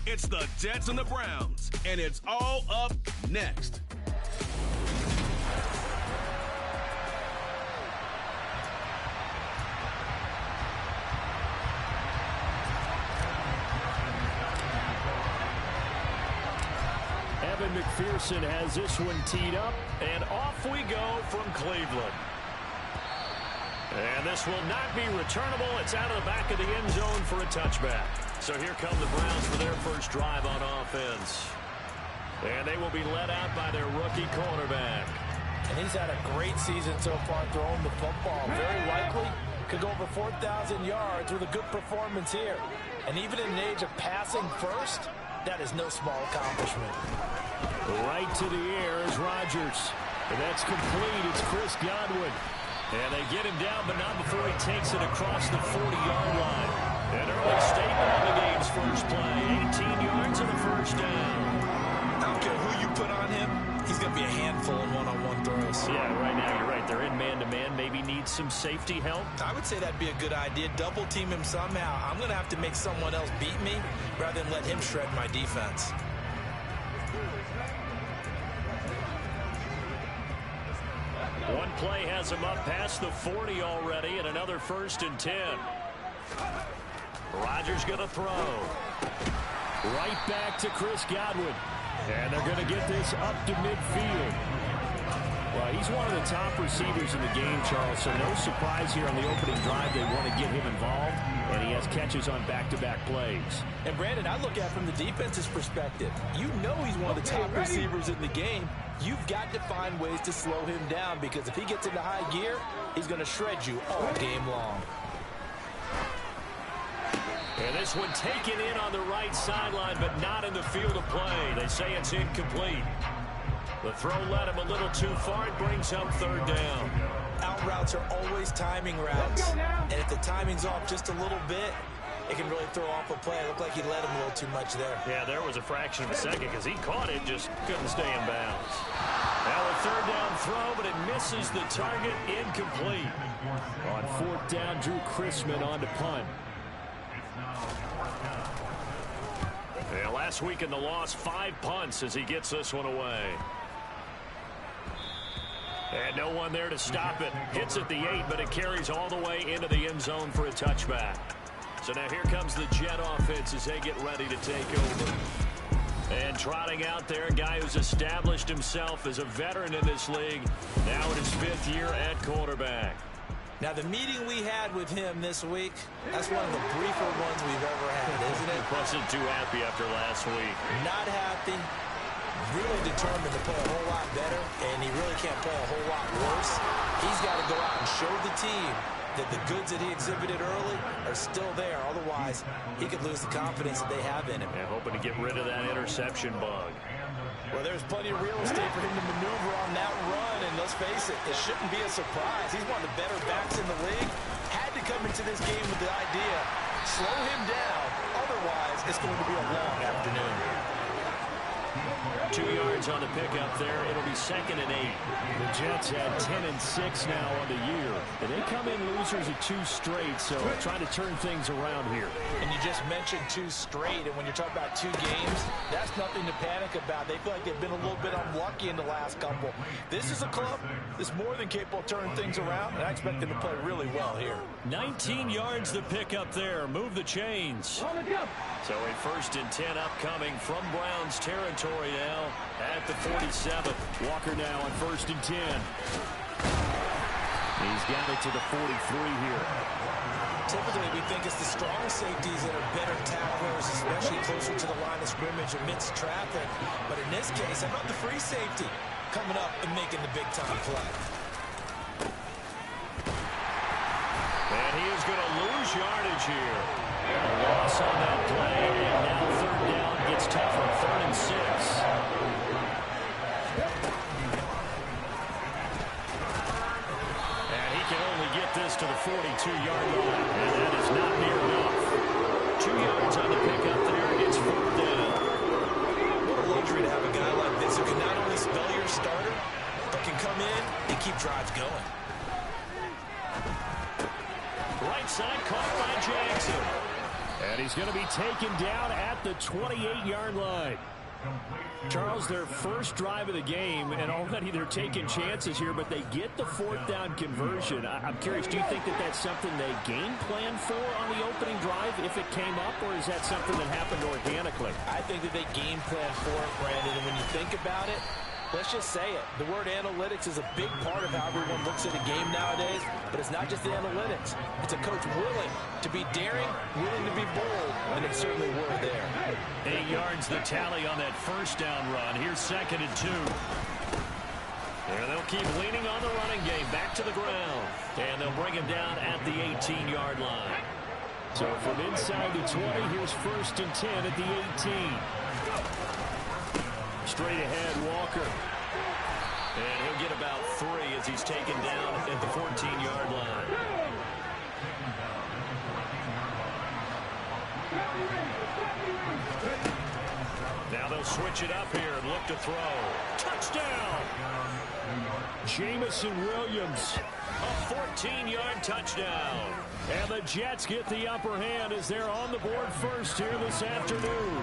It's the Jets and the Browns, and it's all up next. Evan McPherson has this one teed up, and off we go from Cleveland. And this will not be returnable. It's out of the back of the end zone for a touchback. So here come the Browns for their first drive on offense. And they will be led out by their rookie quarterback. And he's had a great season so far throwing the football. Very likely could go over 4,000 yards with a good performance here. And even in an age of passing first, that is no small accomplishment. Right to the air is Rodgers. And that's complete. It's Chris Godwin. And they get him down, but not before he takes it across the 40-yard line. An early statement on the game's first play. 18 yards and a first down. I don't care who you put on him. He's going to be a handful in one-on-one throws. Yeah, right now you're right. They're in man-to-man. Maybe needs some safety help. I would say that'd be a good idea. Double team him somehow. I'm going to have to make someone else beat me rather than let him shred my defense. One play has him up past the 40 already, and another 1st and 10. Rodgers going to throw. Right back to Chris Godwin. And they're going to get this up to midfield. Well, he's one of the top receivers in the game, Charles, so no surprise here on the opening drive. They want to get him involved, and he has catches on back-to-back plays. And, Brandon, I look at it from the defense's perspective. You know he's one of the top receivers in the game. You've got to find ways to slow him down because if he gets into high gear, he's going to shred you all game long. And this one taken in on the right sideline, but not in the field of play. They say it's incomplete. The throw led him a little too far. It brings up 3rd down. Out routes are always timing routes. And if the timing's off just a little bit, it can really throw off a play. It looked like he led him a little too much there. Yeah, there was a fraction of a second because he caught it, just couldn't stay in bounds. Now a 3rd down throw, but it misses the target, incomplete. On 4th down, Drew Chrisman on to punt. Yeah, last week in the loss, 5 punts as he gets this one away. And no one there to stop it. Hits at the 8, but it carries all the way into the end zone for a touchback. So now here comes the Jet offense as they get ready to take over. And trotting out there, a guy who's established himself as a veteran in this league, now in his 5th year at quarterback. Now, the meeting we had with him this week, that's one of the briefer ones we've ever had, isn't it? Wasn't too happy after last week. Not happy. Really determined to play a whole lot better, and he really can't play a whole lot worse. He's got to go out and show the team that the goods that he exhibited early are still there. Otherwise, he could lose the confidence that they have in him. And hoping to get rid of that interception bug. Well, there's plenty of real estate for him to maneuver on that run, and let's face it, it shouldn't be a surprise. He's one of the better backs in the league. Had to come into this game with the idea, slow him down, otherwise it's going to be a long afternoon. 2 yards on the pickup there. It'll be 2nd and 8. The Jets had 10-6 now on the year. And they come in losers of 2 straight, so trying to turn things around here. And you just mentioned 2 straight, and when you're talking about 2 games, that's nothing to panic about. They feel like they've been a little bit unlucky in the last couple. This is a club that's more than capable of turning things around, and I expect them to play really well here. 19 yards the pickup there. Move the chains. So a 1st and 10 upcoming from Browns territory now at the 47. Walker now on 1st and 10. He's got it to the 43 here. Typically, we think it's the strong safeties that are better tacklers, especially closer to the line of scrimmage amidst traffic. But in this case, how about the free safety coming up and making the big-time play? And he is going to lose yardage here. A loss on that play, and now 3rd down gets tougher, 3rd and 6. And he can only get this to the 42-yard line, and that is not near enough. 2 yards on the pickup there, it's 4th down. What a luxury to have a guy like this who can not only spell your starter, but can come in and keep drives going. Right side caught by Jackson. And he's going to be taken down at the 28-yard line. Charles, their first drive of the game, and already they're taking chances here, but they get the fourth down conversion. I'm curious, do you think that that's something they game plan for on the opening drive if it came up, or is that something that happened organically? I think that they game plan for it, Brandon, and when you think about it, let's just say it. The word analytics is a big part of how everyone looks at a game nowadays, but it's not just the analytics. It's a coach willing to be daring, willing to be bold, and they certainly were there. 8 yards the tally on that first down run. Here's 2nd and 2. And they'll keep leaning on the running game back to the ground. And they'll bring him down at the 18-yard line. So from inside the 20, here's 1st and 10 at the 18. Straight ahead, Walker. And he'll get about 3 as he's taken down at the 14-yard line. Now they'll switch it up here and look to throw. Touchdown! Jameson Williams. A 14-yard touchdown. And the Jets get the upper hand as they're on the board first here this afternoon.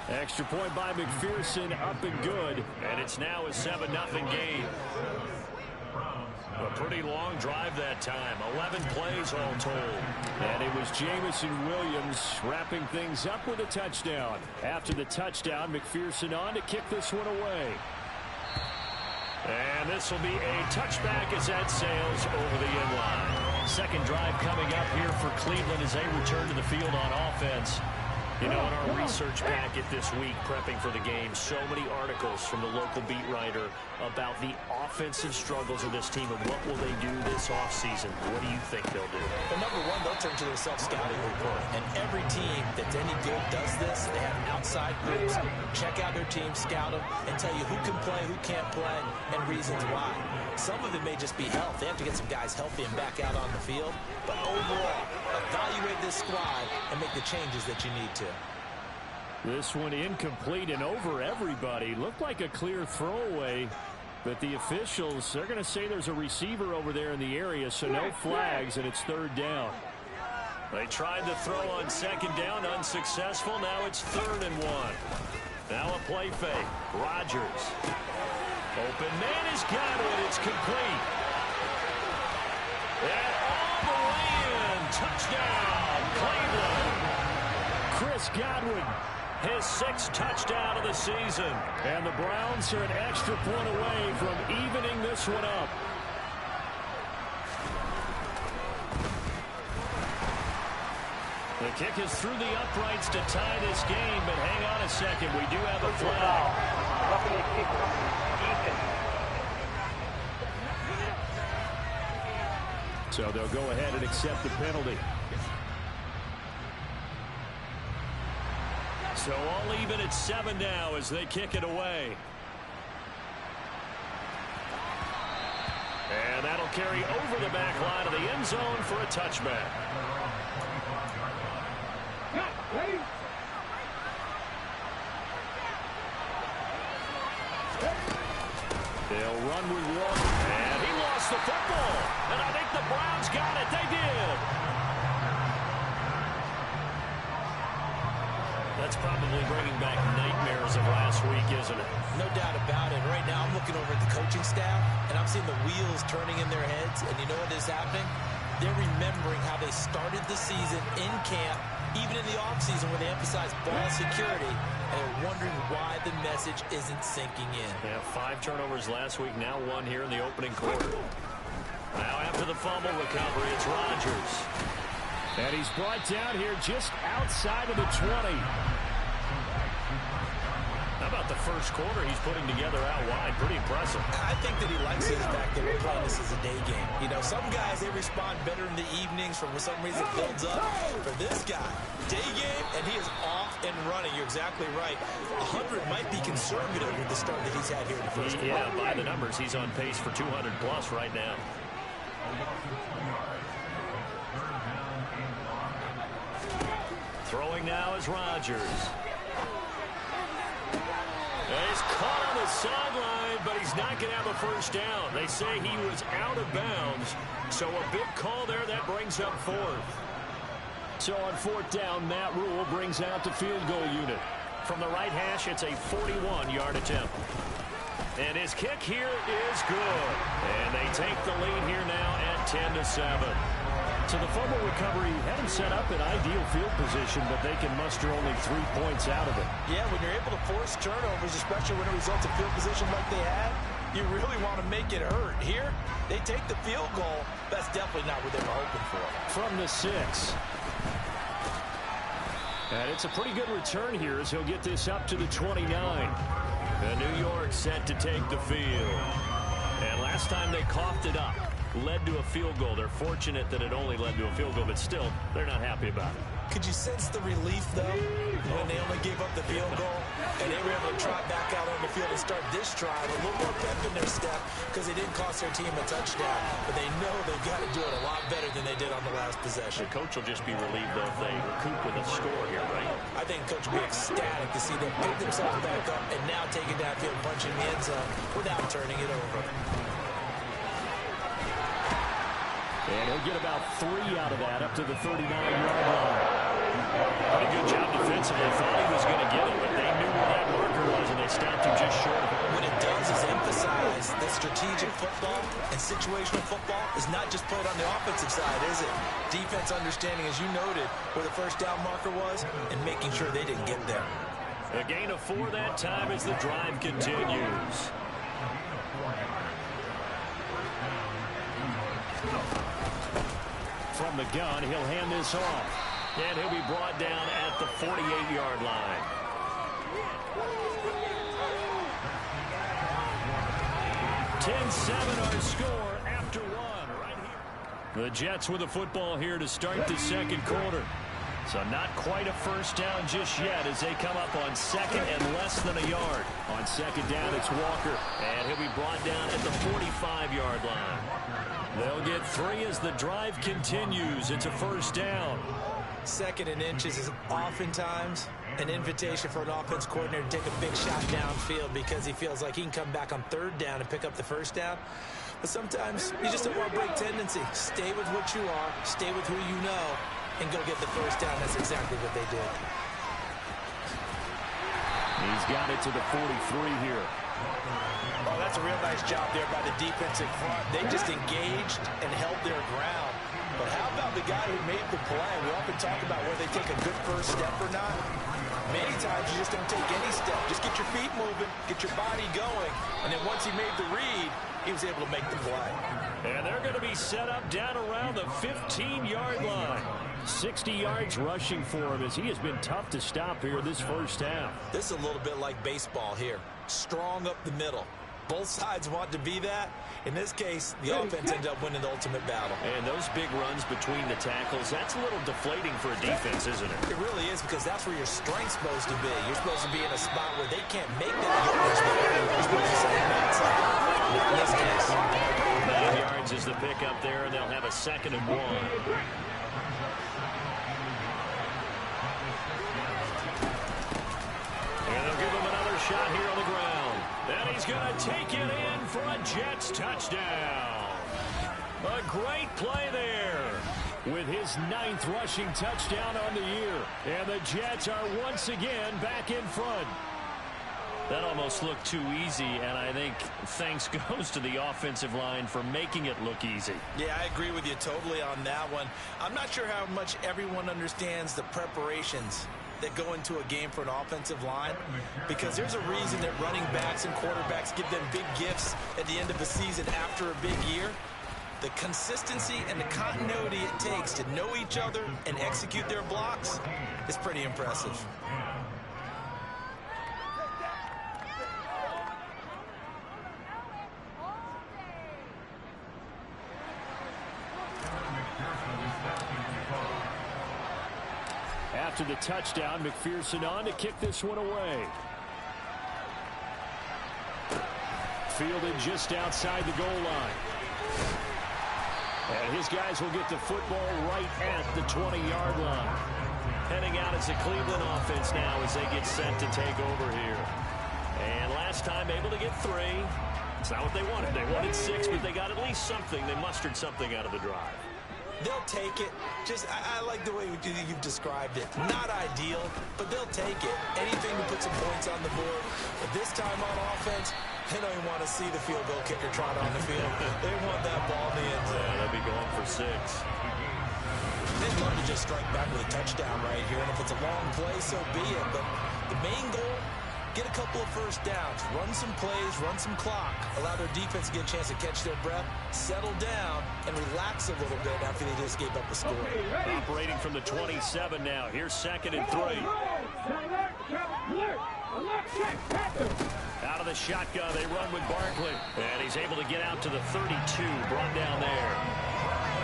Extra point by McPherson, up and good. And it's now a 7-0 game. A pretty long drive that time. 11 plays all told. And it was Jameson Williams wrapping things up with a touchdown. After the touchdown, McPherson on to kick this one away. And this will be a touchback as that sails over the end line. Second drive coming up here for Cleveland as they return to the field on offense. You know, in our research packet this week, prepping for the game, so many articles from the local beat writer about the offensive struggles of this team and what will they do this offseason. What do you think they'll do? Well, number one, they'll turn to their self-scouting report. And every team that's any good does this. They have outside groups, check out their team, scout them, and tell you who can play, who can't play, and reasons why. Some of it may just be health. They have to get some guys healthy and back out on the field. But overall, evaluate this squad and make the changes that you need to. This one incomplete and over everybody. Looked like a clear throwaway, but the officials, they're going to say there's a receiver over there in the area, so no flags, and it's 3rd down. They tried to throw on 2nd down, unsuccessful. Now it's 3rd and 1. Now a play fake. Rodgers. Open man has got it. It's complete. And all the way in. Touchdown, Cleveland. Chris Godwin, his 6th touchdown of the season. And the Browns are an extra point away from evening this one up. The kick is through the uprights to tie this game, but hang on a second. We do have a flag. So they'll go ahead and accept the penalty. So all even at 7 now as they kick it away. And that'll carry over the back line of the end zone for a touchback. They'll run with Walker. And he lost the football. And I think the Browns got it. They did. That's probably bringing back nightmares of last week, isn't it? No doubt about it. Right now, I'm looking over at the coaching staff, and I'm seeing the wheels turning in their heads. And you know what is happening? They're remembering how they started the season in camp, even in the offseason where they emphasized ball security, and they're wondering why the message isn't sinking in. Yeah, 5 turnovers last week, now 1 here in the opening quarter. Now after the fumble recovery, it's Rodgers. And he's brought down here just outside of the 20. How about the first quarter he's putting together out wide? Pretty impressive. I think that he likes his back that we're playing this as a day game. You know, some guys, they respond better in the evenings for some reason it builds up. For this guy, day game, and he is off and running. You're exactly right. 100 might be conservative with the start that he's had here in the first quarter. Yeah, by the numbers, he's on pace for 200 plus right now. Throwing now is Rodgers. He's caught on the sideline, but he's not going to have a first down. They say he was out of bounds, so a big call there. That brings up fourth. So on fourth down, Matt Rule brings out the field goal unit. From the right hash, it's a 41-yard attempt. And his kick here is good. And they take the lead here now at 10-7. So the fumble recovery had him set up in ideal field position, but they can muster only 3 points out of it. Yeah, when you're able to force turnovers, especially when it results in field position like they had, you really want to make it hurt. Here, they take the field goal. That's definitely not what they were hoping for. From the 6. And it's a pretty good return here as he'll get this up to the 29. And New York set to take the field. And last time they coughed it up, led to a field goal. They're fortunate that it only led to a field goal, but still, they're not happy about it. Could you sense the relief, though, when they only gave up the field goal and they were able to trot back out on the field and start this drive? A little more pep in their step because they didn't cost their team a touchdown, but they know they've got to do it a lot better than they did on the last possession. The coach will just be relieved, though, if they recoup with a score here, right? I think coach will be ecstatic to see them pick themselves back up and now take it downfield, punch in the end zone without turning it over. And he'll get about 3 out of that up to the 39-yard line. Pretty good job defensively. Thought he was going to get it, but they knew where that marker was, and they stopped him just short of it. What it does is emphasize that strategic football and situational football is not just played on the offensive side, is it? Defense understanding, as you noted, where the first down marker was and making sure they didn't get there. A gain of 4 that time as the drive continues. From the gun, he'll hand this off. And he'll be brought down at the 48-yard line. (10-7) our score after 1 right here. The Jets with the football here to start the second quarter. So not quite a first down just yet as they come up on second and less than a yard. On second down, it's Walker. And he'll be brought down at the 45-yard line. They'll get 3 as the drive continues. It's a first down. Second and inches is oftentimes an invitation for an offense coordinator to take a big shot downfield because he feels like he can come back on third down and pick up the first down. But sometimes you just don't want to break tendency. Stay with what you are, stay with who you know, and go get the first down. That's exactly what they did. He's got it to the 43 here. Oh, that's a real nice job there by the defensive front. They just engaged and held their ground. But how about the guy who made the play? We often talk about whether they take a good first step or not. Many times you just don't take any step. Just get your feet moving, get your body going, and then once he made the read, he was able to make the play. And they're going to be set up down around the 15-yard line. 60 yards rushing for him as he has been tough to stop here this first half. This is a little bit like baseball here. Strong up the middle. Both sides want to be that. In this case, the offense ended up winning the ultimate battle. And those big runs between the tackles, that's a little deflating for a defense, isn't it? It really is, because that's where your strength's supposed to be. You're supposed to be in a spot where they can't make that yardage. You're supposed to say that side. Not in this case. 9 yards is the pickup there, and they'll have a 2nd and 1. And they'll give him another shot here on the ground. And he's going to take it in for a Jets touchdown. A great play there with his 9th rushing touchdown on the year. And the Jets are once again back in front. That almost looked too easy, and I think thanks goes to the offensive line for making it look easy. Yeah, I agree with you totally on that one. I'm not sure how much everyone understands the preparations that go into a game for an offensive line, because there's a reason that running backs and quarterbacks give them big gifts at the end of the season after a big year. The consistency and the continuity it takes to know each other and execute their blocks is pretty impressive. After the touchdown, McPherson on to kick this one away. Fielded just outside the goal line. And his guys will get the football right at the 20-yard line. Heading out as a Cleveland offense now as they get set to take over here. And last time able to get 3. It's not what they wanted. They wanted 6, but they got at least something. They mustered something out of the drive. They'll take it. I like the way you've described it. Not ideal, but they'll take it. Anything to put some points on the board. But this time on offense, they don't even want to see the field goal kicker trot on the field. They want that ball in the end zone. Yeah, they'll be going for 6. They'd love to just strike back with a touchdown right here. And if it's a long play, so be it. But the main goal, get a couple of first downs, run some plays, run some clock, allow their defense to get a chance to catch their breath, settle down, and relax a little bit after they just gave up a score. Operating from the 27 now. Here's 2nd and 3. Out of the shotgun, they run with Barkley. And he's able to get out to the 32, brought down there.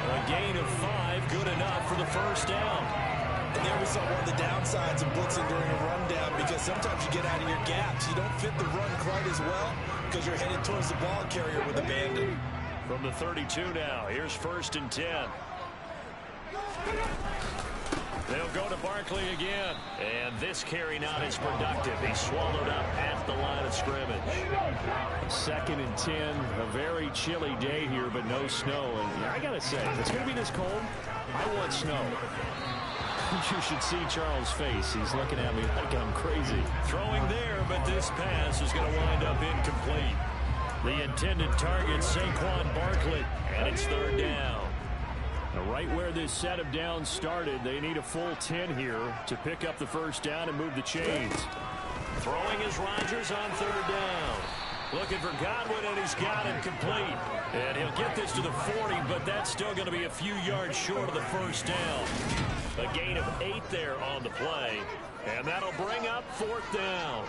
A gain of 5, good enough for the first down. And there we saw one of the downsides of blitzing during a rundown, because sometimes you get out of your gaps. You don't fit the run quite as well because you're headed towards the ball carrier with abandon. From the 32 now, here's 1st and 10. They'll go to Barkley again. And this carry not as productive. He swallowed up at the line of scrimmage. 2nd and 10. A very chilly day here, but no snow. And I got to say, if it's going to be this cold, I want snow. You should see Charles' face. He's looking at me like I'm crazy. Throwing there, but this pass is going to wind up incomplete. The intended target, Saquon Barkley, and it's 3rd down. Now, right where this set of downs started, they need a full 10 here to pick up the first down and move the chains. Throwing is Rodgers on 3rd down. Looking for Godwin, and he's got him complete. And he'll get this to the 40, but that's still going to be a few yards short of the first down. A gain of 8 there on the play, and that'll bring up 4th down.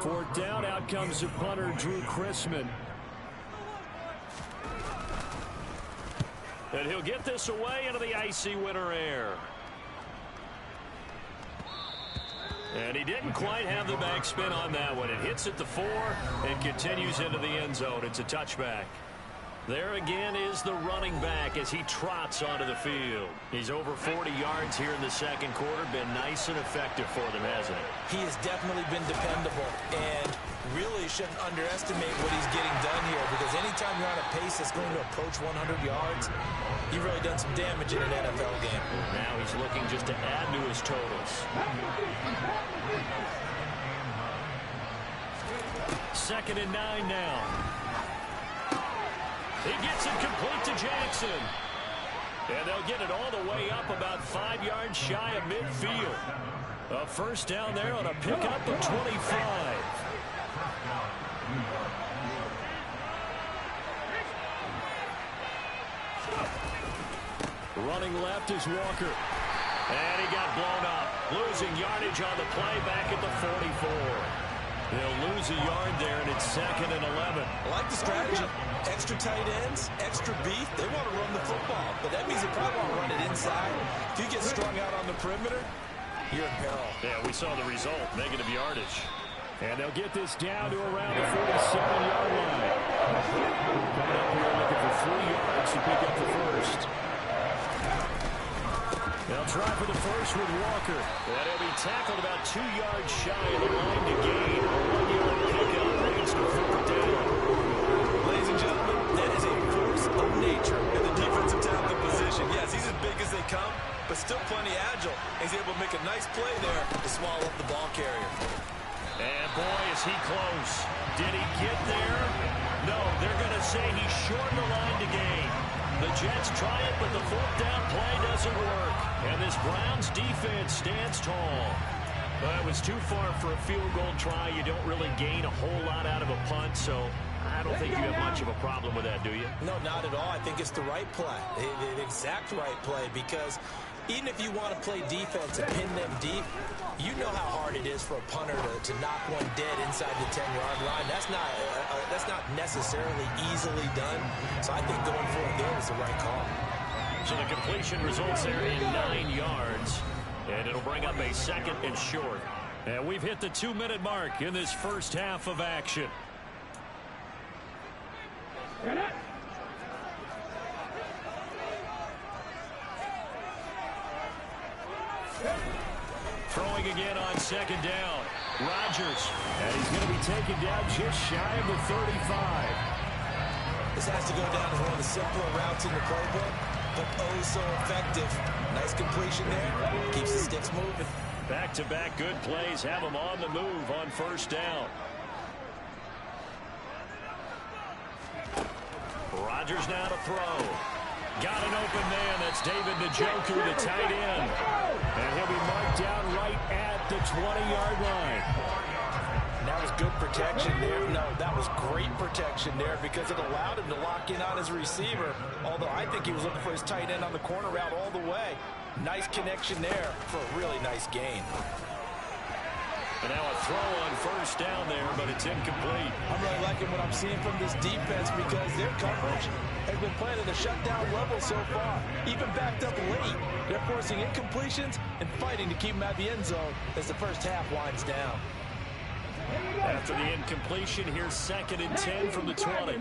4th down, out comes the punter, Drew Chrisman. And he'll get this away into the icy winter air. And he didn't quite have the backspin on that one. It hits at the 4 and continues into the end zone. It's a touchback. There again is the running back as he trots onto the field. He's over 40 yards here in the 2nd quarter. Been nice and effective for them, hasn't he? He has definitely been dependable, and really shouldn't underestimate what he's getting done here, because anytime you're on a pace that's going to approach 100 yards, you've really done some damage in an NFL game. Now he's looking just to add to his totals. 2nd and 9 now. He gets it complete to Jackson. And they'll get it all the way up about 5 yards shy of midfield. A first down there on a pickup of 25. Running left is Walker. And he got blown up. Losing yardage on the play back at the 44. They'll lose a yard there, and it's 2nd and 11. I like the strategy. Extra tight ends, extra beef. They want to run the football, but that means they probably want to run it inside. If you get strung out on the perimeter, you're in peril. Yeah, we saw the result, negative yardage. And they'll get this down to around the 47-yard line. Coming up here looking for 3 yards to pick up the first. They'll try for the first with Walker. And he'll be tackled about 2 yards shy of the line to gain. A 1-yard pickup brings to 4th down. Ladies and gentlemen, that is a force of nature in the defensive tackle position. Yes, he's as big as they come, but still plenty agile. He's able to make a nice play there to swallow up the ball carrier. And boy, is he close. Did he get there? No, they're going to say he shortened the line to gain. The Jets try it, but the 4th down play doesn't work. And this Browns defense stands tall. Well, it was too far for a field goal try. You don't really gain a whole lot out of a punt, so I don't think you have much of a problem with that, do you? No, not at all. I think it's the right play, the exact right play, because even if you want to play defense and pin them deep, you know how hard it is for a punter to knock one dead inside the 10-yard line. That's not necessarily easily done. So I think going for it there is the right call. So the completion results there in 9 yards, and it'll bring up a 2nd and short. And we've hit the 2-minute mark in this first half of action. Throwing again on 2nd down. Rodgers, and he's going to be taken down just shy of the 35. This has to go down as one of the simpler routes in the playbook, but oh so effective. Nice completion there. Keeps the sticks moving. Back-to-back good plays have him on the move on first down. Rodgers now to throw. Got an open man. That's David Njoku, the tight end. And he'll be marked down right at the 20-yard line. That was good protection there. No, that was great protection there because it allowed him to lock in on his receiver. Although I think he was looking for his tight end on the corner route all the way. Nice connection there for a really nice gain. And now a throw on first down there, but it's incomplete. I'm really liking what I'm seeing from this defense because their coverage has been playing at a shutdown level so far. Even backed up late. They're forcing incompletions and fighting to keep them at the end zone as the first half winds down. After the incompletion, here's 2nd and 10 from the 20.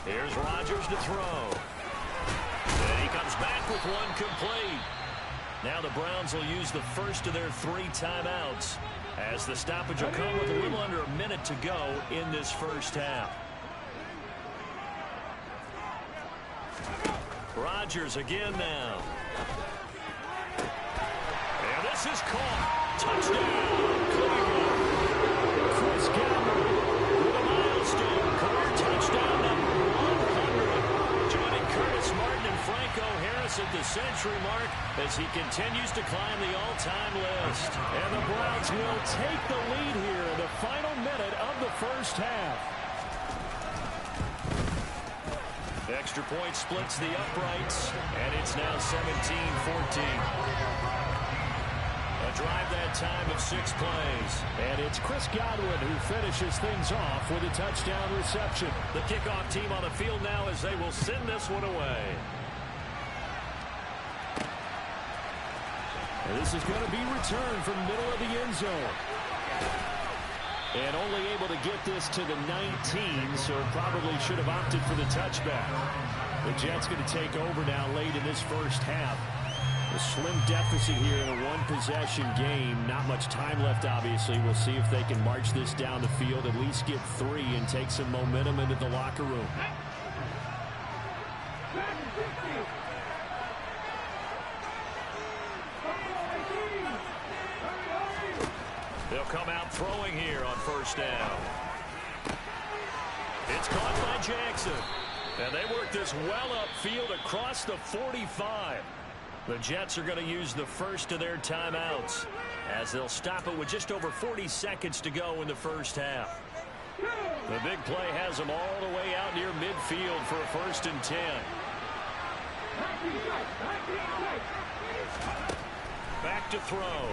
Here's Rodgers to throw. And he comes back with one complete. Now the Browns will use the first of their 3 timeouts as the stoppage will come with a little under a minute to go in this first half. Rodgers again now. And this is caught. Touchdown, Cleveland. Chris Godwin with a milestone career touchdown number 100. Joining Curtis Martin and Franco Harris at the century mark as he continues to climb the all-time list. And the Browns will take the lead here in the final minute of the first half. Extra point splits the uprights, and it's now 17-14. A drive that time of 6 plays. And it's Chris Godwin who finishes things off with a touchdown reception. The kickoff team on the field now as they will send this one away. And this is going to be returned from middle of the end zone. And only able to get this to the 19, so probably should have opted for the touchback. The Jets going to take over now late in this first half. A slim deficit here in a one-possession game. Not much time left, obviously. We'll see if they can march this down the field, at least get 3, and take some momentum into the locker room. They'll come out throwing here on first down. It's caught by Jackson. And they work this well upfield across the 45. The Jets are going to use the first of their timeouts as they'll stop it with just over 40 seconds to go in the first half. The big play has them all the way out near midfield for a 1st and 10. Back to throw.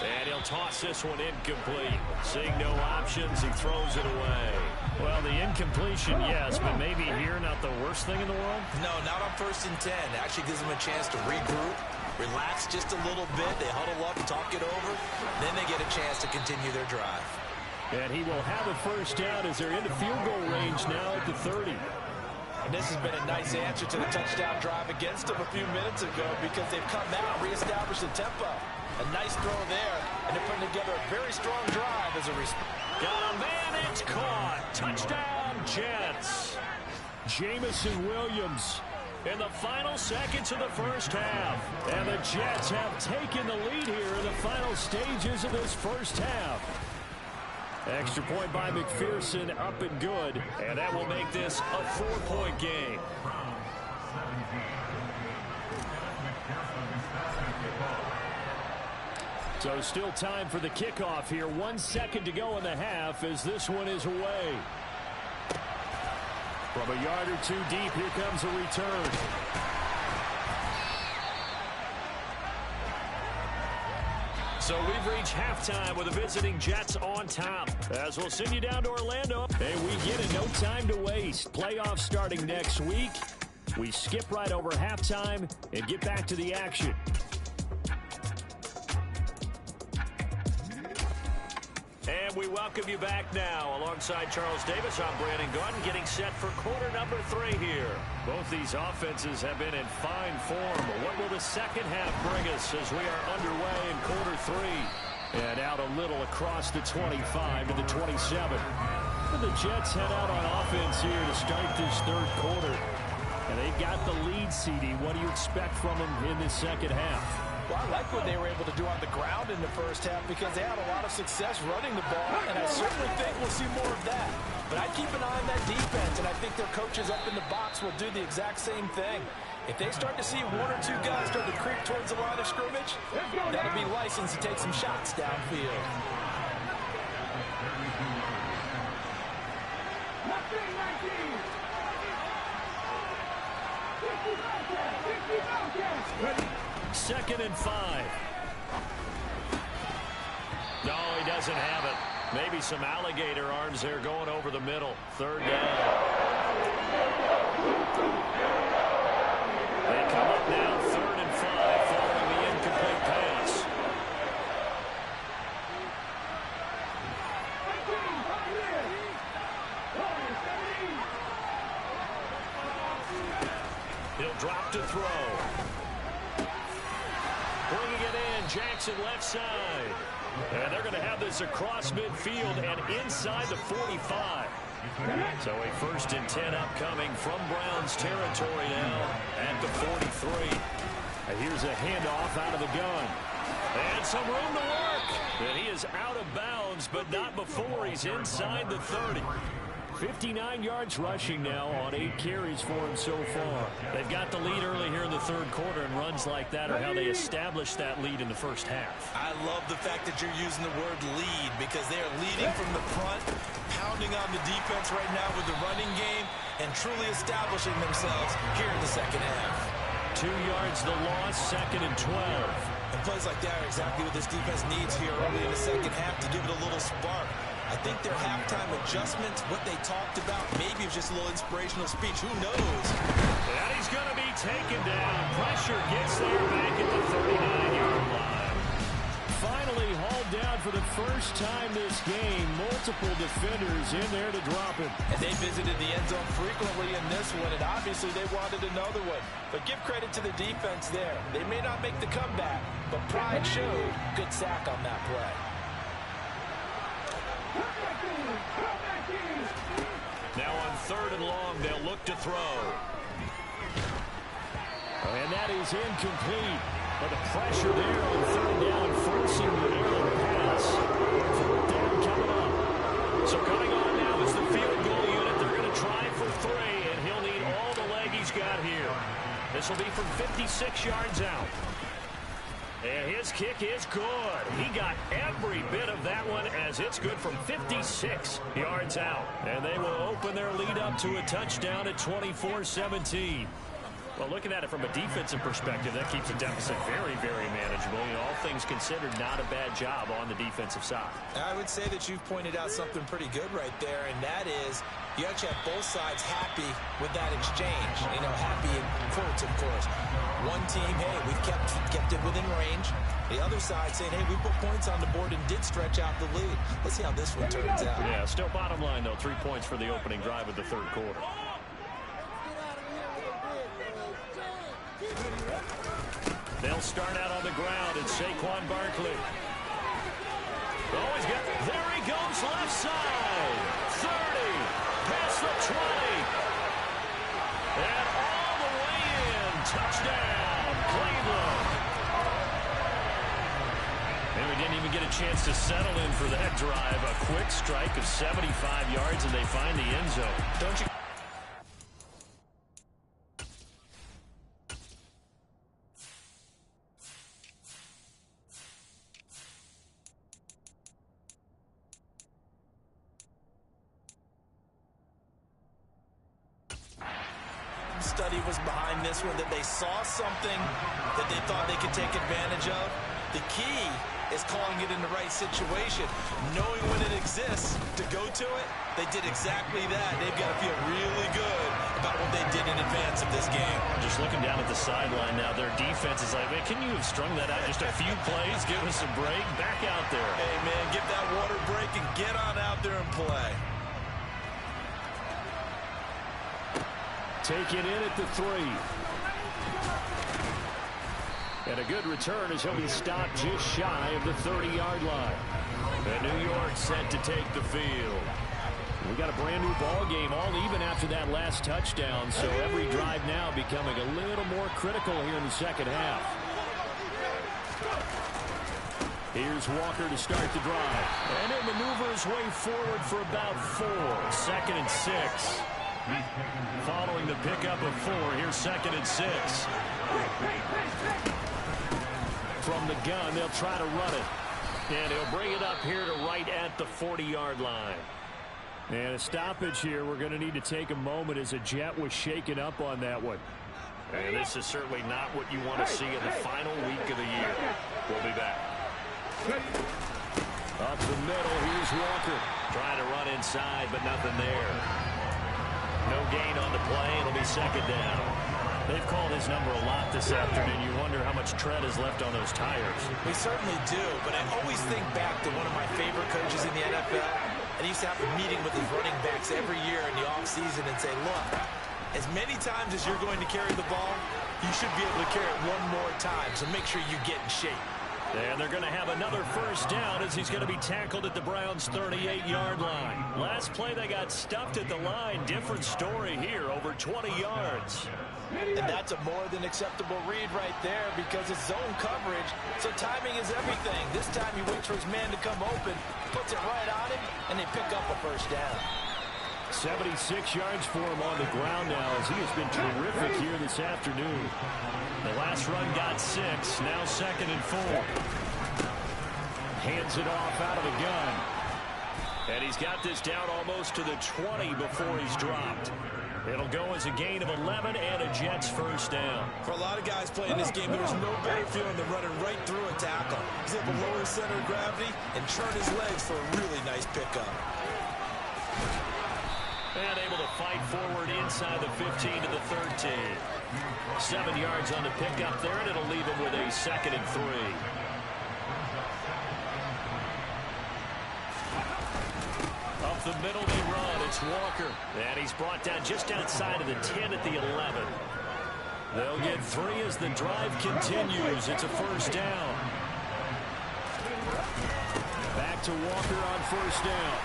And he'll toss this one incomplete. Seeing no options, he throws it away. Well, the incompletion, yes, but maybe here not the worst thing in the world? No, not on 1st and 10. Actually gives them a chance to regroup, relax just a little bit. They huddle up, talk it over. Then they get a chance to continue their drive. And he will have a first down as they're into field goal range now at the 30. And this has been a nice answer to the touchdown drive against them a few minutes ago because they've come out and reestablished the tempo. A nice throw there, and they're putting together a very strong drive as a response. Got a man, it's caught. Touchdown, Jets. Jamison Williams in the final seconds of the first half. And the Jets have taken the lead here in the final stages of this first half. Extra point by McPherson, up and good. And that will make this a 4-point game. So still time for the kickoff here. 1 second to go in the half as this one is away. From a yard or 2 deep, here comes a return. So we've reached halftime with the visiting Jets on top. As we'll send you down to Orlando. And we get it, no time to waste. Playoffs starting next week. We skip right over halftime and get back to the action. And we welcome you back now. Alongside Charles Davis, I'm Brandon Gaudin, getting set for quarter number 3 here. Both these offenses have been in fine form. What will the second half bring us as we are underway in quarter 3? And out a little across the 25 to the 27. And the Jets head out on offense here to start this third quarter. And they've got the lead, CD. What do you expect from them in this second half? Well, I like what they were able to do on the ground in the first half because they had a lot of success running the ball, and I certainly think we'll see more of that. But I keep an eye on that defense, and I think their coaches up in the box will do the exact same thing. If they start to see 1 or 2 guys start to creep towards the line of scrimmage, that'll be license to take some shots downfield. Second and 5. No, he doesn't have it. Maybe some alligator arms there going over the middle. Third down. They come up now, 3rd and 5, following the incomplete pass. He'll drop to throw. Bringing it in, Jackson left side. And they're going to have this across midfield and inside the 45. So a 1st and 10 upcoming from Browns territory now at the 43. And here's a handoff out of the gun. And some room to work. And he is out of bounds, but not before he's inside the 30. 59 yards rushing now on 8 carries for him so far. They've got the lead early here in the third quarter, and runs like that are how they establish that lead in the first half. I love the fact that you're using the word lead because they are leading from the front, pounding on the defense right now with the running game, and truly establishing themselves here in the second half. 2 yards the loss, 2nd and 12. And plays like that are exactly what this defense needs here early in the second half to give it a little spark. I think their halftime adjustments, what they talked about, maybe it was just a little inspirational speech. Who knows? And he's going to be taken down. Pressure gets there back at the 39-yard line. Finally hauled down for the first time this game. Multiple defenders in there to drop him. And they visited the end zone frequently in this one, and obviously they wanted another one. But give credit to the defense there. They may not make the comeback, but pride showed. Good sack on that play. Now on 3rd and long, they'll look to throw. And that is incomplete. But the pressure there on 3rd down, forcing the narrow pass. 4th down coming up. So coming on now is the field goal unit. They're going to try for 3, and he'll need all the leg he's got here. This will be from 56 yards out. And his kick is good. He got every bit of that one as it's good from 56 yards out. And they will open their lead up to a touchdown at 24-17. Well, looking at it from a defensive perspective, that keeps the deficit very, very manageable. You know, all things considered, not a bad job on the defensive side. I would say that you've pointed out something pretty good right there, and that is you actually have both sides happy with that exchange. You know, happy in quotes, of course. One team, hey, we've kept it within range. The other side saying, hey, we put points on the board and did stretch out the lead. Let's see how this one turns out. Yeah, still bottom line, though, 3 points for the opening drive of the third quarter. They'll start out on the ground, and Saquon Barkley. Oh, he's got, there he goes, left side. 30, past the 20. And all the way in, touchdown, Cleveland. And we didn't even get a chance to settle in for that drive. A quick strike of 75 yards, and they find the end zone. Don't you? Study was behind this one, that they saw something that they thought they could take advantage of. The key is calling it in the right situation, knowing when it exists to go to it. They did exactly that. They've got to feel really good about what they did in advance of this game. Just looking down at the sideline now, their defense is like, man, can you have strung that out just a few plays? Give us a break. Back out there. Hey, man, give that water break and play. Take it in at the 3. And a good return as he'll be stopped just shy of the 30-yard line. And New York set to take the field. We got a brand new ball game, all even after that last touchdown. So every drive now becoming a little more critical here in the second half. Here's Walker to start the drive. And he'll maneuver his way forward for about 4. 2nd and 6. Following the pickup of 4, here's 2nd and 6. From the gun, they'll try to run it. And he'll bring it up here to right at the 40-yard line. And a stoppage here. We're going to need to take a moment as a Jet was shaken up on that one. And this is certainly not what you want to see in the final week of the year. We'll be back. Up the middle, here's Walker. Trying to run inside, but nothing there. No gain on the play. It'll be 2nd down. They've called his number a lot this afternoon. You wonder how much tread is left on those tires. We certainly do, but I always think back to one of my favorite coaches in the NFL. And he used to have a meeting with his running backs every year in the offseason and say, look, as many times as you're going to carry the ball, you should be able to carry it one more time, so make sure you get in shape. And they're going to have another 1st down as he's going to be tackled at the Browns' 38-yard line. Last play, they got stuffed at the line. Different story here, over 20 yards. And that's a more than acceptable read right there because it's zone coverage, so timing is everything. This time he waits for his man to come open, puts it right on him, and they pick up a 1st down. 76 yards for him on the ground now as he has been terrific here this afternoon. The last run got 6, now 2nd and 4. Hands it off out of the gun. And he's got this down almost to the 20 before he's dropped. It'll go as a gain of 11 and a Jets 1st down. For a lot of guys playing this game, there's no better feeling than running right through a tackle. He's able to lower his center of gravity and turn his legs for a really nice pickup. And able to fight forward inside the 15 to the 13. 7 yards on the pickup there, and it'll leave him with a 2nd and 3. Up the middle they run. It's Walker. And he's brought down just outside of the 10 at the 11. They'll get 3 as the drive continues. It's a 1st down. Back to Walker on 1st down.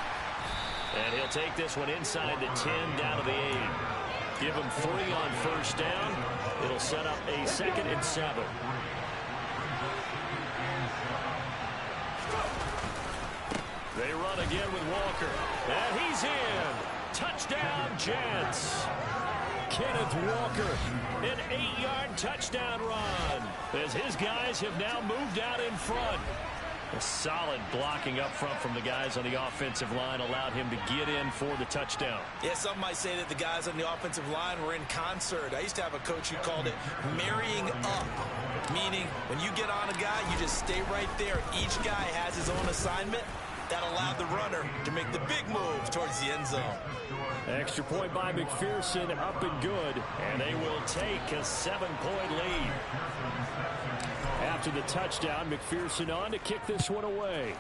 And he'll take this one inside the 10 down to the 8. Give him 3 on 1st down. It'll set up a 2nd and 7. They run again with Walker. And he's in. Touchdown, Jets. Kenneth Walker, an 8-yard touchdown run as his guys have now moved out in front. A solid blocking up front from the guys on the offensive line allowed him to get in for the touchdown. Yeah, some might say that the guys on the offensive line were in concert. I used to have a coach who called it marrying up, meaning when you get on a guy, you just stay right there. Each guy has his own assignment. That allowed the runner to make the big move towards the end zone. Extra point by McPherson, up and good, and they will take a 7-point lead. After the touchdown, McPherson on to kick this one away.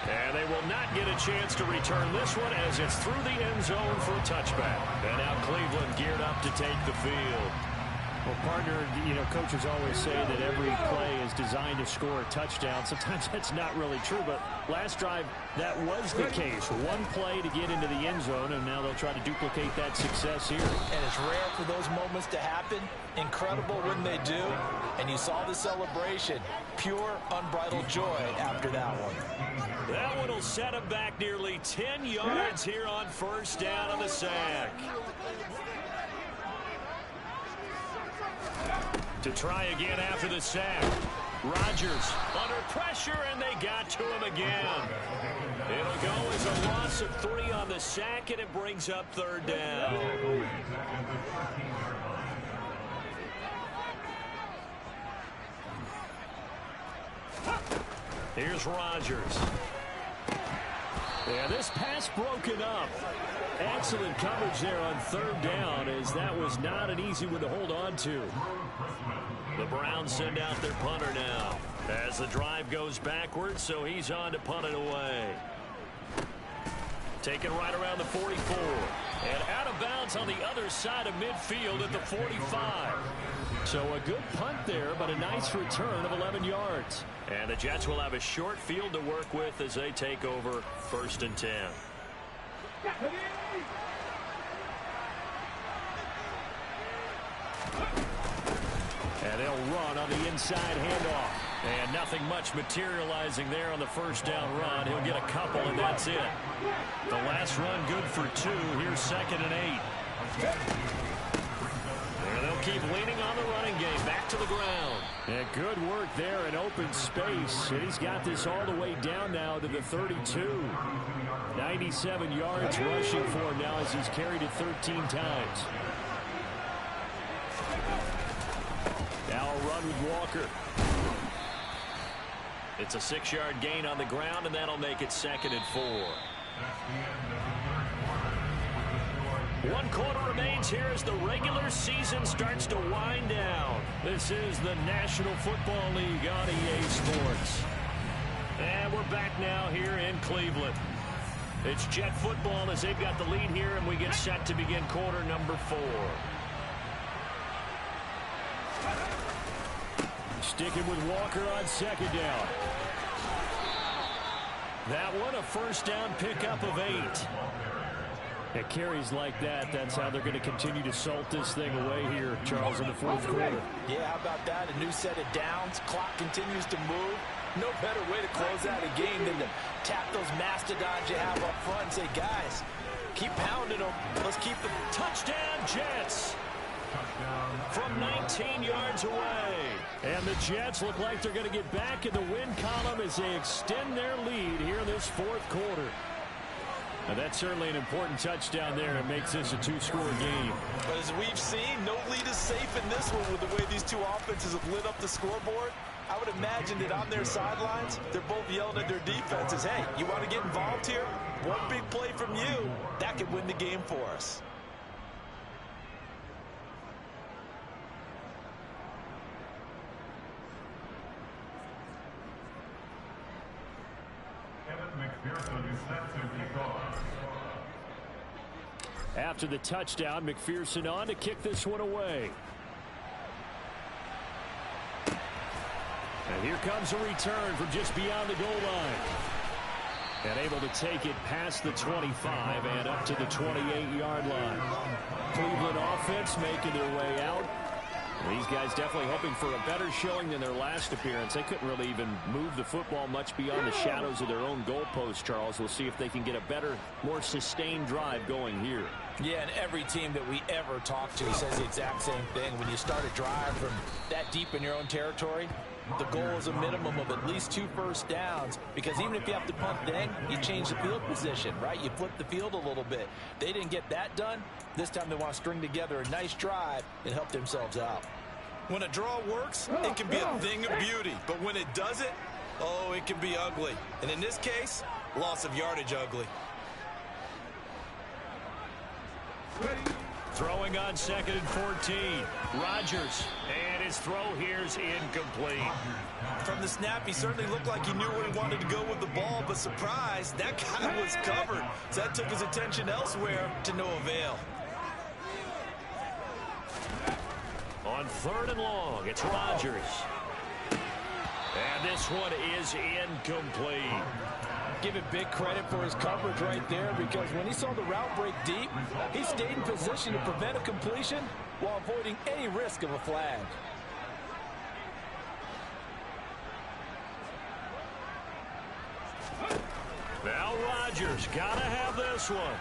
And they will not get a chance to return this one as it's through the end zone for a touchback. And now Cleveland geared up to take the field. Well, partner, coaches always say that every play is designed to score a touchdown. Sometimes that's not really true, but last drive, that was the case. One play to get into the end zone, and now they'll try to duplicate that success here. And it's rare for those moments to happen. Incredible when they do. And you saw the celebration. Pure, unbridled joy after that one. That one will set him back nearly 10 yards here on 1st down on the sack. To try again after the sack. Rodgers under pressure, and they got to him again. It'll go as a loss of 3 on the sack, and it brings up 3rd down. Here's Rodgers. Yeah, this pass broken up. Excellent coverage there on 3rd down, as that was not an easy one to hold on to. The Browns send out their punter now. As the drive goes backwards, so he's on to punt it away. Taken right around the 44. And out of bounds on the other side of midfield at the 45. So a good punt there, but a nice return of 11 yards. And the Jets will have a short field to work with as they take over 1st and 10. And they'll run on the inside handoff. And nothing much materializing there on the first down run. He'll get a couple, and that's it. The last run good for 2. Here's 2nd and 8. And they'll keep leaning on the running game. Back to the ground. And good work there in open space. And he's got this all the way down now to the 32. 97 yards rushing for him now as he's carried it 13 times. Now a run with Walker. It's a 6-yard gain on the ground, and that'll make it 2nd and 4. 1 quarter remains here as the regular season starts to wind down. This is the National Football League on EA Sports. And we're back now here in Cleveland. It's Jet football as they've got the lead here, and we get set to begin quarter number 4. Sticking with Walker on 2nd down. That one a first down pickup of 8. It carries like that. That's how they're going to continue to salt this thing away here, Charles, in the 4th quarter. Yeah, how about that? A new set of downs. Clock continues to move. No better way to close out a game than to tap those mastodons you have up front and say, guys, keep pounding them. Let's keep them. Touchdown, Jets! From 19 yards away. And the Jets look like they're going to get back in the win column as they extend their lead here in this 4th quarter. And that's certainly an important touchdown there. It makes this a 2-score game. But as we've seen, no lead is safe in this one with the way these two offenses have lit up the scoreboard. I would imagine that on their sidelines, they're both yelling at their defenses, hey, you want to get involved here? One big play from you, that could win the game for us. After the touchdown, McPherson on to kick this one away. And here comes a return from just beyond the goal line. And able to take it past the 25 and up to the 28-yard line. Cleveland offense making their way out. These guys definitely hoping for a better showing than their last appearance. They couldn't really even move the football much beyond the shadows of their own goalpost, Charles. We'll see if they can get a better, more sustained drive going here. Yeah, and every team that we ever talk to says the exact same thing. When you start a drive from that deep in your own territory, the goal is a minimum of at least 2 first downs, because even if you have to punt then, you change the field position, right? You flip the field a little bit. They didn't get that done. This time they want to string together a nice drive and help themselves out. When a draw works, it can be a thing of beauty. But when it doesn't, oh, it can be ugly. And in this case, loss of yardage ugly. Throwing on 2nd and 14. Rodgers. And his throw here's incomplete. From the snap, he certainly looked like he knew where he wanted to go with the ball, but surprise, that guy was covered. So that took his attention elsewhere to no avail. On 3rd and long, it's Rodgers. And this one is incomplete. Give it big credit for his coverage right there, because when he saw the route break deep, he stayed in position to prevent a completion while avoiding any risk of a flag. Now Rodgers gotta have this one.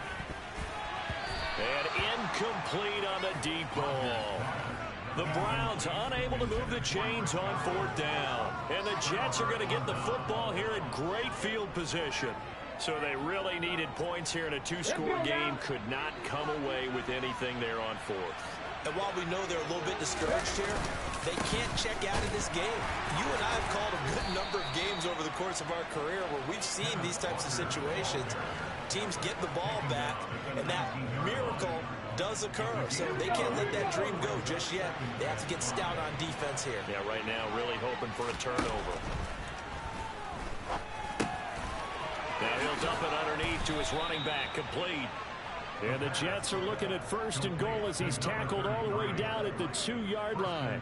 And incomplete on the deep ball. The Browns unable to move the chains on 4th down. And the Jets are going to get the football here in great field position. So they really needed points here in a 2-score game. Could not come away with anything there on 4th. And while we know they're a little bit discouraged here, they can't check out of this game. You and I have called a good number of games over the course of our career where we've seen these types of situations. Teams get the ball back, and that miracle does occur. So they can't let that dream go just yet. They have to get stout on defense here. Yeah, right now really hoping for a turnover. to his running back, complete. And the Jets are looking at 1st and goal as he's tackled all the way down at the 2-yard line.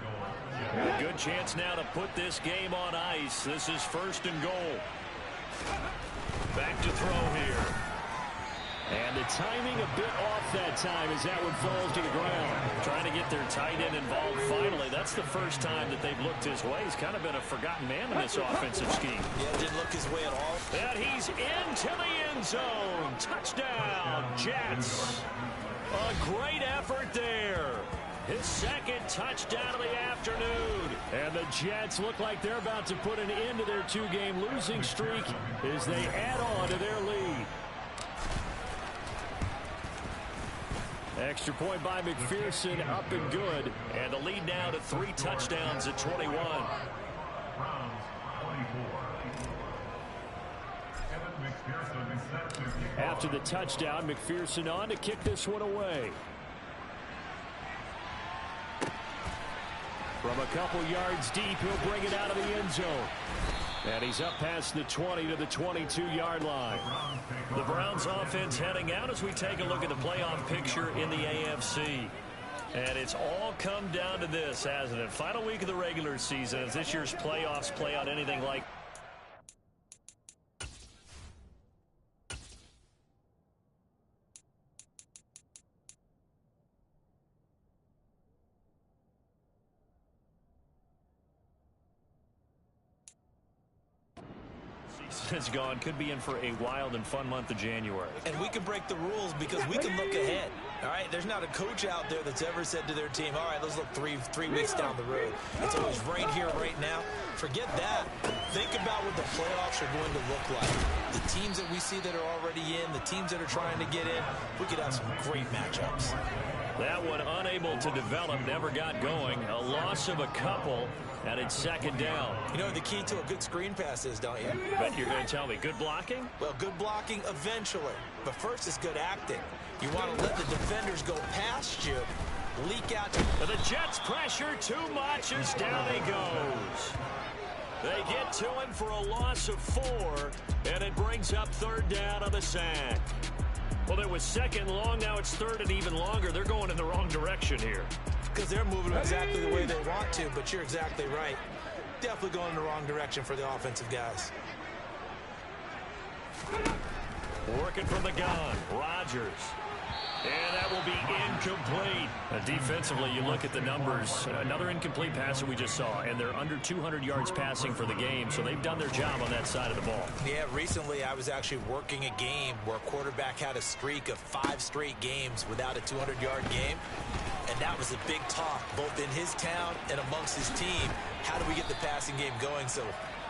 A good chance now to put this game on ice. This is 1st and goal. Back to throw here. And the timing a bit off that time as that one falls to the ground. Trying to get their tight end involved finally. That's the first time that they've looked his way. He's kind of been a forgotten man in this offensive scheme. Yeah, didn't look his way at all. And he's into the end zone. Touchdown, Jets. A great effort there. His 2nd touchdown of the afternoon. And the Jets look like they're about to put an end to their 2-game losing streak as they add on to their lead. Extra point by McPherson, up and good. And the lead now to 3 touchdowns at 21. After the touchdown, McPherson on to kick this one away. From a couple yards deep, he'll bring it out of the end zone. And he's up past the 20 to the 22-yard line. The Browns offense heading out as we take a look at the playoff picture in the AFC. And it's all come down to this, hasn't it? Final week of the regular season as this year's playoffs play out anything like has gone, could be in for a wild and fun month of January. And we can break the rules because we can look ahead. All right, there's not a coach out there that's ever said to their team, all right, let's look three weeks down the road. It's always right here, right now. Forget that. Think about what the playoffs are going to look like. The teams that we see that are already in, the teams that are trying to get in, we could have some great matchups. That one unable to develop, never got going. A loss of a couple, and it's 2nd down. You know what the key to a good screen pass is, don't you? Bet you're going to tell me. Good blocking? Well, good blocking eventually. But first is good acting. You want to let the defenders go past you, leak out. And the Jets pressure too much as down he goes. They get to him for a loss of 4, and it brings up 3rd down on the sack. Well, it was 2nd long, now it's 3rd and even longer. They're going in the wrong direction here. Because they're moving exactly the way they want to, but you're exactly right. Definitely going in the wrong direction for the offensive guys. Working from the gun, Rodgers. And that will be incomplete. Defensively, you look at the numbers. Another incomplete pass that we just saw, and they're under 200 yards passing for the game, so they've done their job on that side of the ball. Yeah, recently I was actually working a game where a quarterback had a streak of 5 straight games without a 200-yard game, and that was a big talk, both in his town and amongst his team. How do we get the passing game going? So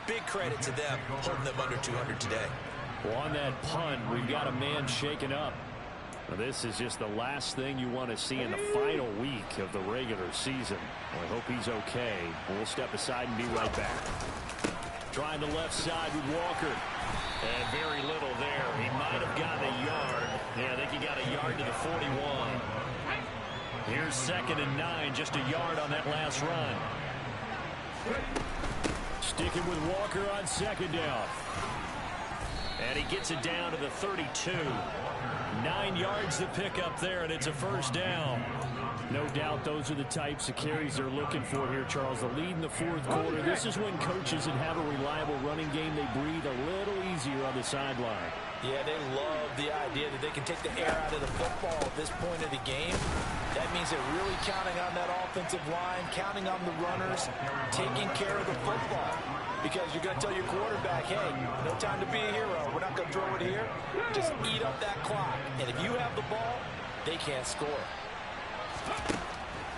big credit to them, holding them under 200 today. Well, on that punt, we've got a man shaken up. Now, this is just the last thing you want to see in the final week of the regular season. Well, I hope he's okay. We'll step aside and be right back. Trying the left side with Walker. And very little there. He might have gotten a yard. Yeah, I think he got a yard to the 41. Here's 2nd and 9, just a yard on that last run. Sticking with Walker on 2nd down. And he gets it down to the 32. 9 yards to pick up there, and it's a 1st down. No doubt those are the types of carries they're looking for here, Charles. The lead in the 4th quarter. This is when coaches that have a reliable running game, they breathe a little easier on the sideline. Yeah, they love the idea that they can take the air out of the football at this point of the game. That means they're really counting on that offensive line, counting on the runners, taking care of the football. Because you're going to tell your quarterback, hey, no time to be a hero. We're not going to throw it here. Just eat up that clock. And if you have the ball, they can't score.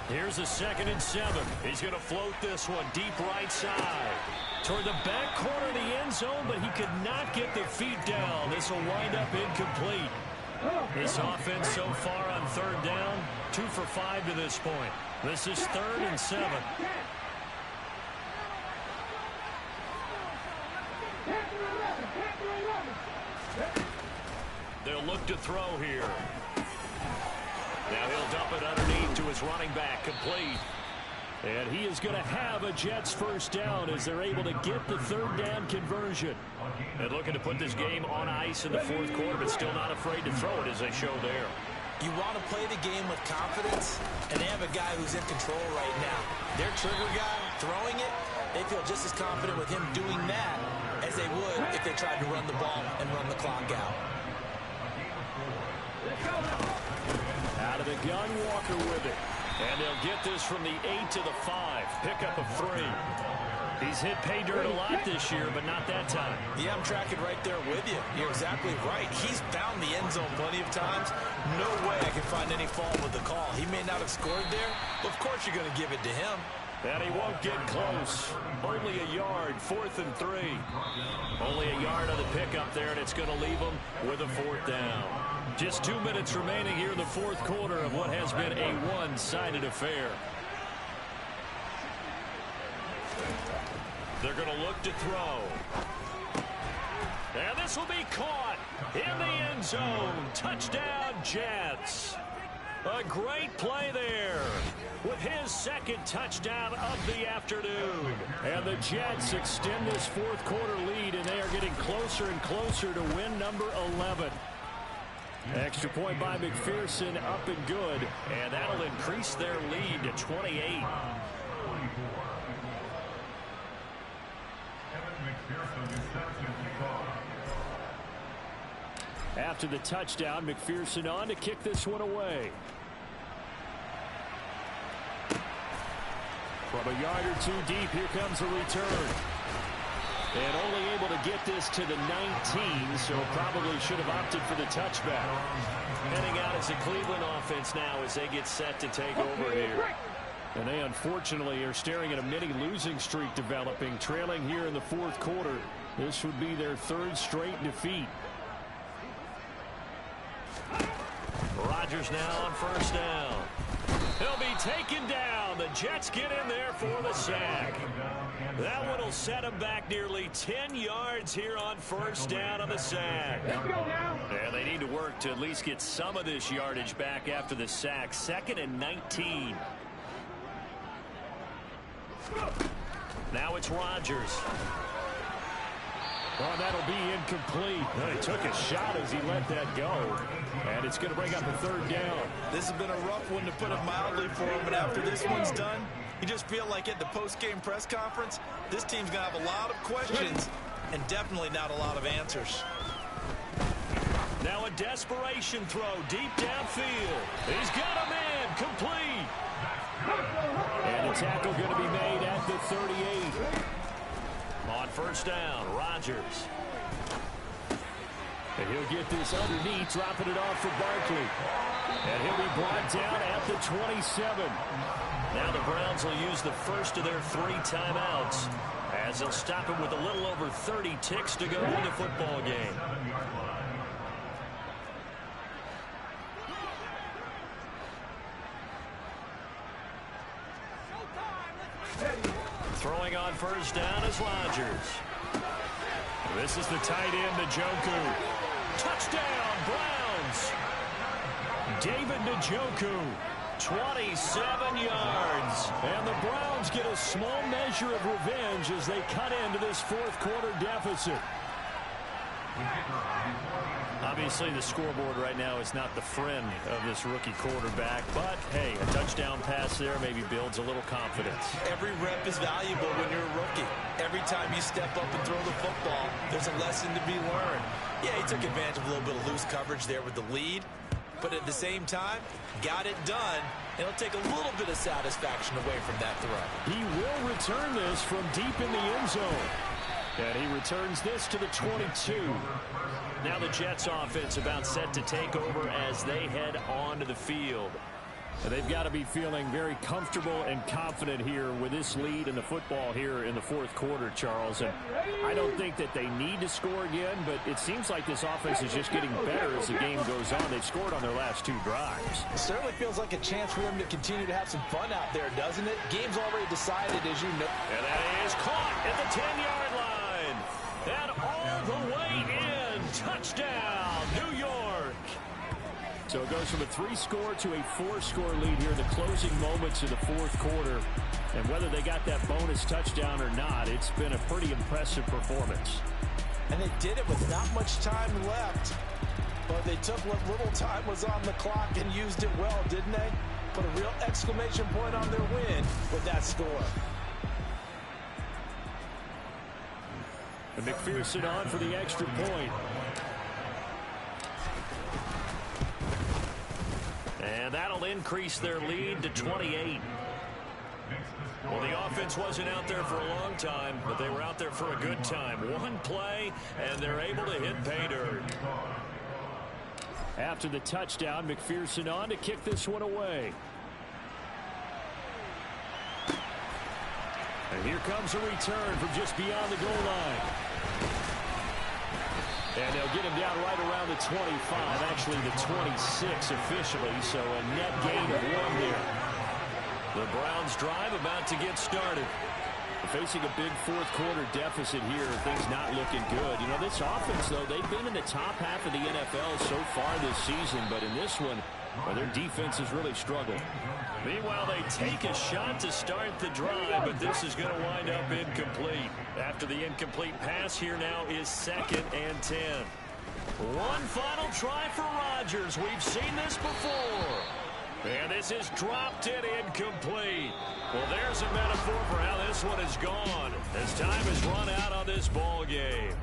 Here's a 2nd and 7. He's going to float this one deep right side. Toward the back corner of the end zone, but he could not get the feet down. This will wind up incomplete. This offense so far on 3rd down, 2 for 5 to this point. This is 3rd and 7. They'll look to throw here. Now he'll dump it underneath to his running back, complete. And he is going to have a Jets first down as they're able to get the third down conversion. And looking to put this game on ice in the fourth quarter, but still not afraid to throw it as they show there. You want to play the game with confidence, and they have a guy who's in control right now. Their trigger guy throwing it, they feel just as confident with him doing that as they would if they tried to run the ball and run the clock out. Out of the gun, Walker with it. And they'll get this from the 8 to the 5. Pickup of 3. He's hit pay dirt a lot this year, but not that time. Yeah, I'm tracking right there with you. You're exactly right. He's found the end zone plenty of times. No way I can find any fault with the call. He may not have scored there, but of course you're going to give it to him. And he won't get close. Only a yard, 4th and 3. Only a yard on the pickup there, and it's going to leave him with a 4th down. Just 2 minutes remaining here in the fourth quarter of what has been a one-sided affair. They're going to look to throw. And this will be caught in the end zone. Touchdown, Jets. A great play there with his second touchdown of the afternoon. And the Jets extend this fourth quarter lead, and they are getting closer and closer to win number 11. Extra point by McPherson, up and good. And that'll increase their lead to 28. After the touchdown, McPherson on to kick this one away. From a yard or two deep, here comes the return. And only able to get this to the 19, so probably should have opted for the touchback. Heading out as the Cleveland offense now as they get set to take over here. And they unfortunately are staring at a mini losing streak developing, trailing here in the fourth quarter. This would be their third straight defeat. Rodgers now on first down. He'll be taken down. The Jets get in there for the sack. That one will set him back nearly 10 yards here on first down on the sack. And they need to work to at least get some of this yardage back after the sack. 2nd and 19. Now it's Rodgers. Oh, that'll be incomplete. Well, he took a shot as he let that go. And it's going to bring up a third down. This has been a rough one, to put it mildly, for him. And after this one's done, you just feel like at the post-game press conference, this team's going to have a lot of questions and definitely not a lot of answers. Now a desperation throw deep downfield. He's got a man complete. And the tackle going to be made at the 38. On first down, Rodgers. And he'll get this underneath, dropping it off for Barkley. And he'll be brought down at the 27. Now the Browns will use the first of their 3 timeouts as they'll stop him with a little over 30 ticks to go in the football game. Throwing on first down is Rodgers. This is the tight end, Njoku. Touchdown, Browns. David Njoku, 27 yards. And the Browns get a small measure of revenge as they cut into this fourth quarter deficit. Obviously, the scoreboard right now is not the friend of this rookie quarterback, but hey, a touchdown pass there maybe builds a little confidence. Every rep is valuable when you're a rookie. Every time you step up and throw the football, there's a lesson to be learned. Yeah, he took advantage of a little bit of loose coverage there with the lead, but at the same time, got it done. It'll take a little bit of satisfaction away from that throw. He will return this from deep in the end zone. And he returns this to the 22. Now the Jets offense about set to take over as they head onto the field. And they've got to be feeling very comfortable and confident here with this lead in the football here in the fourth quarter, Charles. And I don't think that they need to score again, but it seems like this offense is just getting better as the game goes on. They've scored on their last 2 drives. It certainly feels like a chance for them to continue to have some fun out there, doesn't it? Game's already decided, as you know. And that is caught at the 10-yard line. And all the way in. Touchdown, New York. So So it goes from a 3-score to a 4-score lead here in the closing moments of the fourth quarter. And whether they got that bonus touchdown or not, it's been a pretty impressive performance. And they did it with not much time left. But they took what little time was on the clock and used it well, didn't they? Put a real exclamation point on their win with that score. And McPherson on for the extra point. And that'll increase their lead to 28. Well, the offense wasn't out there for a long time, but they were out there for a good time. One play, and they're able to hit pay dirt. After the touchdown, McPherson on to kick this one away. And here comes a return from just beyond the goal line. And they'll get him down right around the 25, actually the 26 officially, so a net gain of 1 there. The Browns drive about to get started. Facing a big fourth quarter deficit here, things not looking good. You know, this offense, though, they've been in the top half of the NFL so far this season, but in this one, well, their defense has really struggled. Meanwhile, they take a shot to start the drive, but this is going to wind up incomplete. After the incomplete pass, here now is 2nd and 10. One final try for Rodgers. We've seen this before. And this is dropped and incomplete. Well, there's a metaphor for how this one is gone as time has run out on this ball game.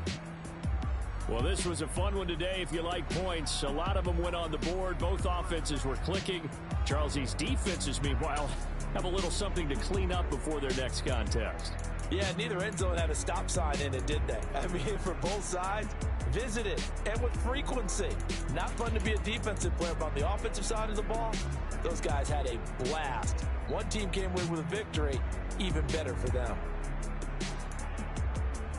Well, this was a fun one today if you like points. A lot of them went on the board. Both offenses were clicking. Charles's defenses, meanwhile, have a little something to clean up before their next contest. Yeah, neither end zone had a stop sign in it, did they? I mean, for both sides, visit it, and with frequency. Not fun to be a defensive player, but on the offensive side of the ball, those guys had a blast. One team came away with a victory, even better for them.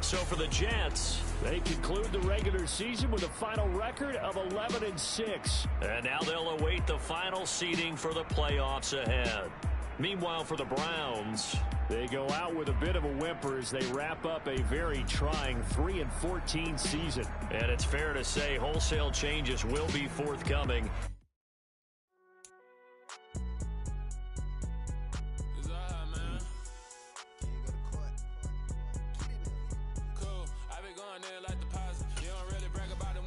So for the Jets, they conclude the regular season with a final record of 11-6. And now they'll await the final seeding for the playoffs ahead. Meanwhile, for the Browns, they go out with a bit of a whimper as they wrap up a very trying 3-14 season. And it's fair to say wholesale changes will be forthcoming. Cool. I be going there like the positive. You don't really brag about them